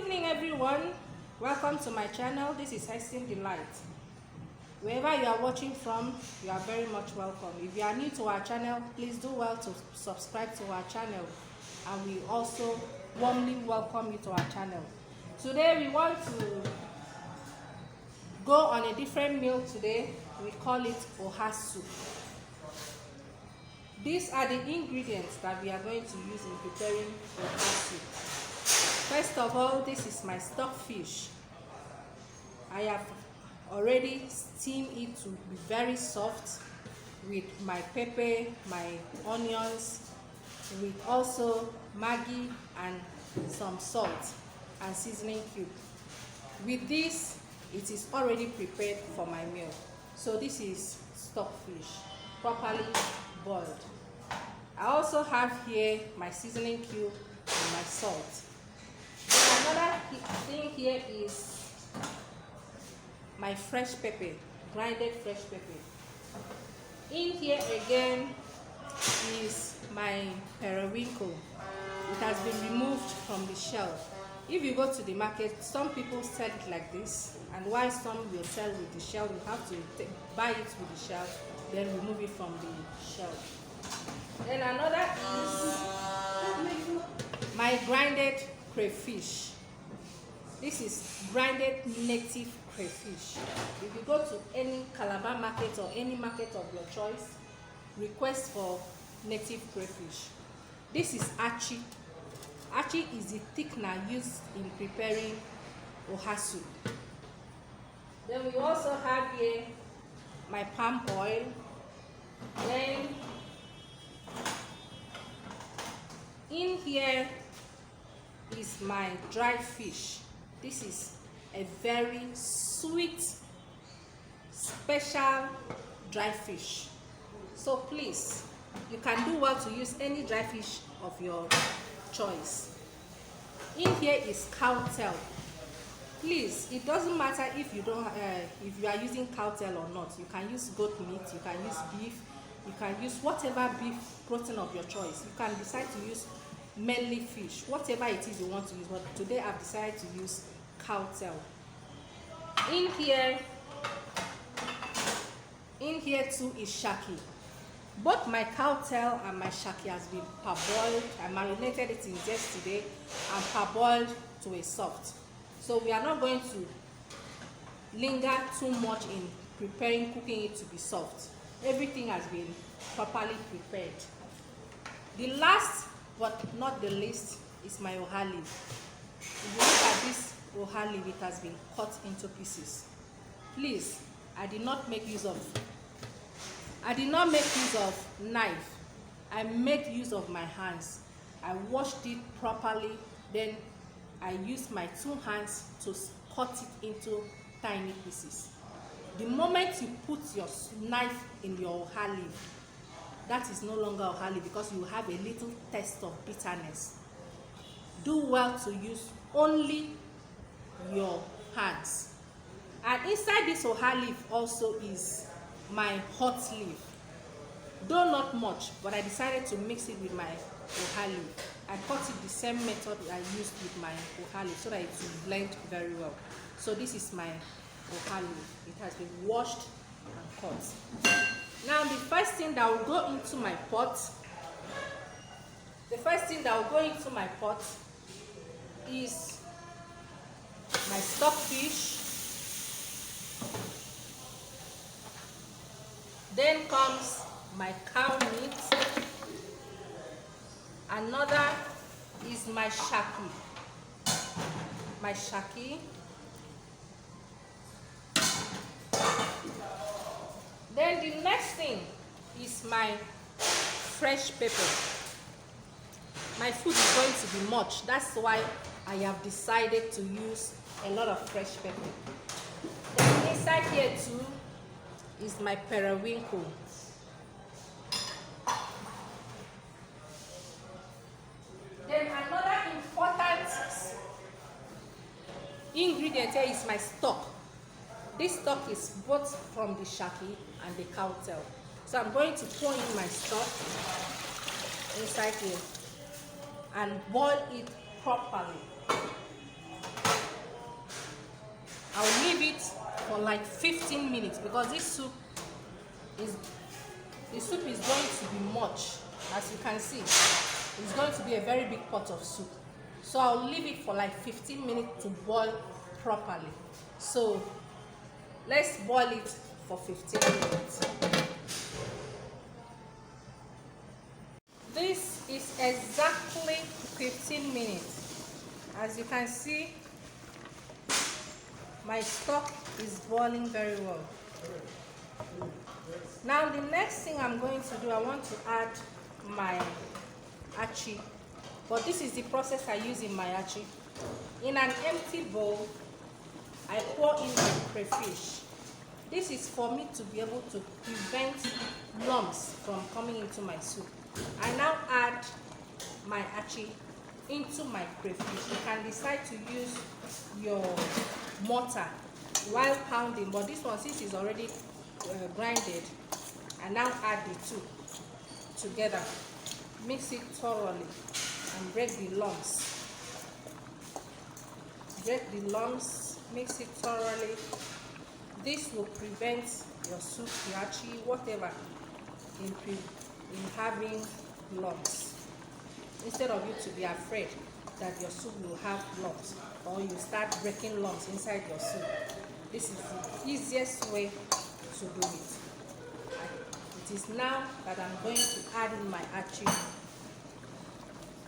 evening, everyone. Welcome to my channel. This is Hestin Delight. Wherever you are watching from, you are very much welcome. If you are new to our channel, please do well to subscribe to our channel, and we also warmly welcome you to our channel. Today we want to go on a different meal. Today we call it oha soup. These are the ingredients that we are going to use in preparing oha soup. First of all, this is my stockfish. I have already steamed it to be very soft with my pepper, my onions, with also Maggi and some salt and seasoning cube. With this, it is already prepared for my meal. So this is stockfish, properly boiled. I also have here my seasoning cube and my salt. Another thing here is my fresh pepper, grinded fresh pepper. In here again is my periwinkle. It has been removed from the shell. If you go to the market, some people sell it like this, and while some will sell with the shell, you have to buy it with the shell, then remove it from the shell. Then another is my grinded crayfish. This is grinded native crayfish. If you go to any Calabar market or any market of your choice, request for native crayfish. This is Archi. Archi is the thickener used in preparing oha soup. Then we also have here my palm oil. Then in here is my dry fish. This is a very sweet, special dry fish. So please, you can do well to use any dry fish of your choice. In here is cow tail. Please, it doesn't matter if you are using cow tail or not. You can use goat meat, you can use beef, you can use whatever beef protein of your choice. You can decide to use mainly fish, whatever it is you want to use, but today I've decided to use cow tail. In here too is shaki. Both my cow tail and my shaki has been parboiled. I marinated it in yesterday and parboiled to a soft. So we are not going to linger too much in cooking it to be soft. Everything has been properly prepared. The last but not the least is my oha leaf. If you look at this oha leaf, it has been cut into pieces. Please, I did not make use of knife. I made use of my hands. I washed it properly, then I used my 2 hands to cut it into tiny pieces. The moment you put your knife in your oha leaf, that is no longer oha leaf because you have a little taste of bitterness. Do well to use only your hands. And inside this oha leaf also is my hot leaf. Though not much, but I decided to mix it with my oha leaf. I cut it the same method I used with my oha leaf so that it will blend very well. So this is my oha leaf. It has been washed and cut. Now the first thing that will go into my pot, is my stockfish. Then comes my cow meat. Another is my shaki. Then the next thing is my fresh pepper. My food is going to be much. That's why I have decided to use a lot of fresh pepper. Then inside here too is my periwinkle. Then another important ingredient here is my stock. This stock is both from the shaki and the cow tail. So I'm going to pour in my stock inside here and boil it properly. 15 minutes because this soup is going to be much. As you can see, it's going to be a very big pot of soup. So I'll leave it for like 15 minutes to boil properly. So let's boil it for 15 minutes. This is exactly 15 minutes. As you can see, my stock is boiling very well. Now the next thing I'm going to do, I want to add my Archi. But this is the process I use in my Archi. In an empty bowl, I pour in my crayfish. This is for me to be able to prevent lumps from coming into my soup. I now add my Archi into my crayfish. You can decide to use your mortar while pounding, but this one, since it's already grinded, I now add the two together, mix it thoroughly and break the lumps. Break the lumps, mix it thoroughly. This will prevent your soup, your Archi, whatever, in having lumps. Instead of you to be afraid that your soup will have lumps or you start breaking lumps inside your soup, this is the easiest way to do it. It is now that I'm going to add in my Archi.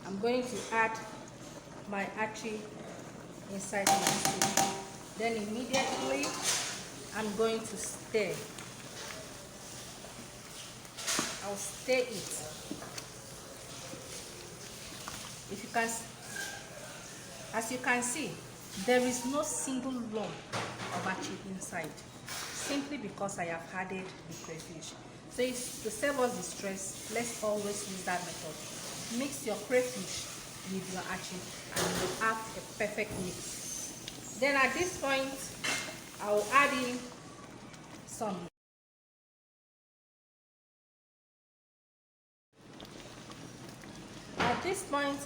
I'm going to add my Archi inside my soup. Then immediately I'm going to stir. I'll stir it. If you can, as you can see, there is no single lump of Archi inside, simply because I have added the crayfish. So to save us the stress, let's always use that method. Mix your crayfish with your Archi and you have a perfect mix. Then at this point, I will add in some. At this point,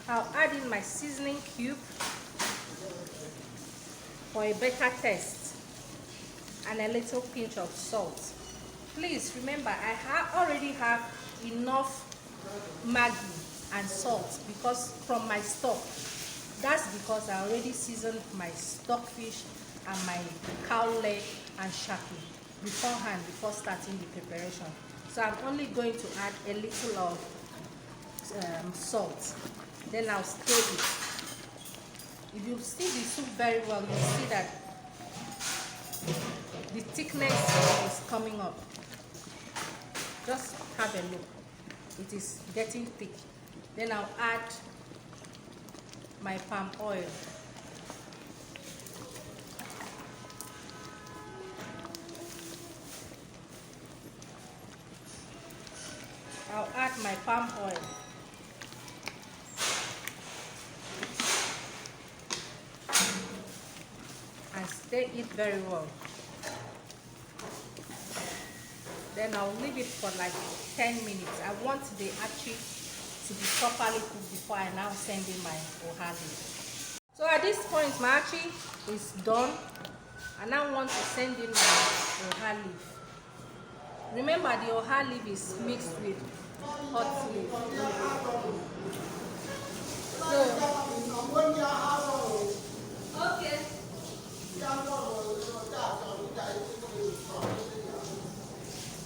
I'll add in my seasoning cube for a better taste and a little pinch of salt. Please remember, I already have enough Maggi and salt because from my stock. That's because I already seasoned my stockfish and my cow leg and shaki beforehand, before starting the preparation. So I'm only going to add a little of salt. Then I'll stir it. If you see the soup very well, you'll see that the thickness is coming up. Just have a look. It is getting thick. Then I'll add my palm oil. I'll add my palm oil. And stir it very well. Then I'll leave it for like 10 minutes. I want the Archi to be properly cooked before I now send in my oha leaf. So at this point, my Archi is done. I now want to send in my oha leaf. Remember, the oha leaf is mixed with hot leaf. Okay.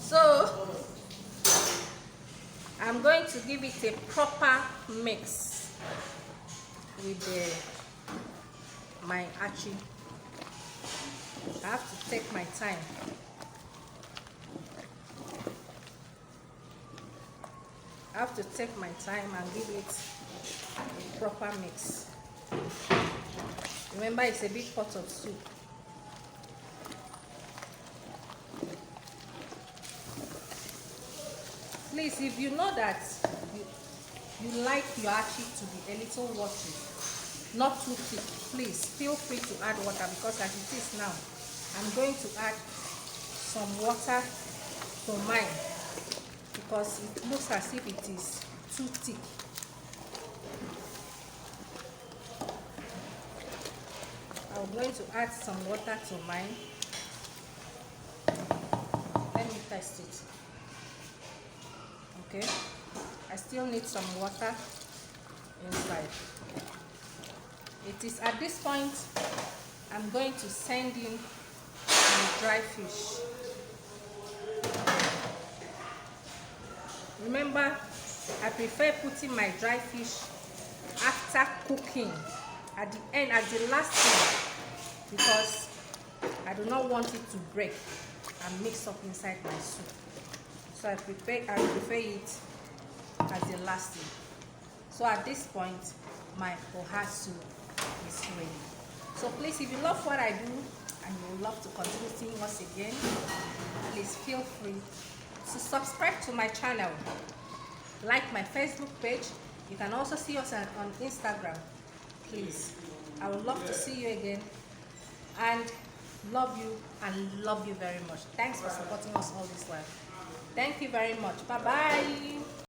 So I'm going to give it a proper mix with my Archi. I have to take my time. I have to take my time and give it a proper mix. Remember, it's a big pot of soup. Please, if you know that you like your Archi to be a little watery, not too thick, please feel free to add water, because as it is now, I'm going to add some water to mine because it looks as if it is too thick. I'll I'm going to add some water to mine. Let me test it. Okay, I still need some water inside. It is at this point I'm going to send in my dry fish. Remember, I prefer putting my dry fish after cooking, at the end, at the last thing, because I do not want it to break and mix up inside my soup. So I prefer it as the last thing. So at this point, my oha soup is ready. So please, if you love what I do and you would love to continue seeing us again, please feel free to subscribe to my channel, like my Facebook page. You can also see us on Instagram. Please, I would love to see you again, and love you very much. Thanks for supporting us all this while. Thank you very much. Bye bye.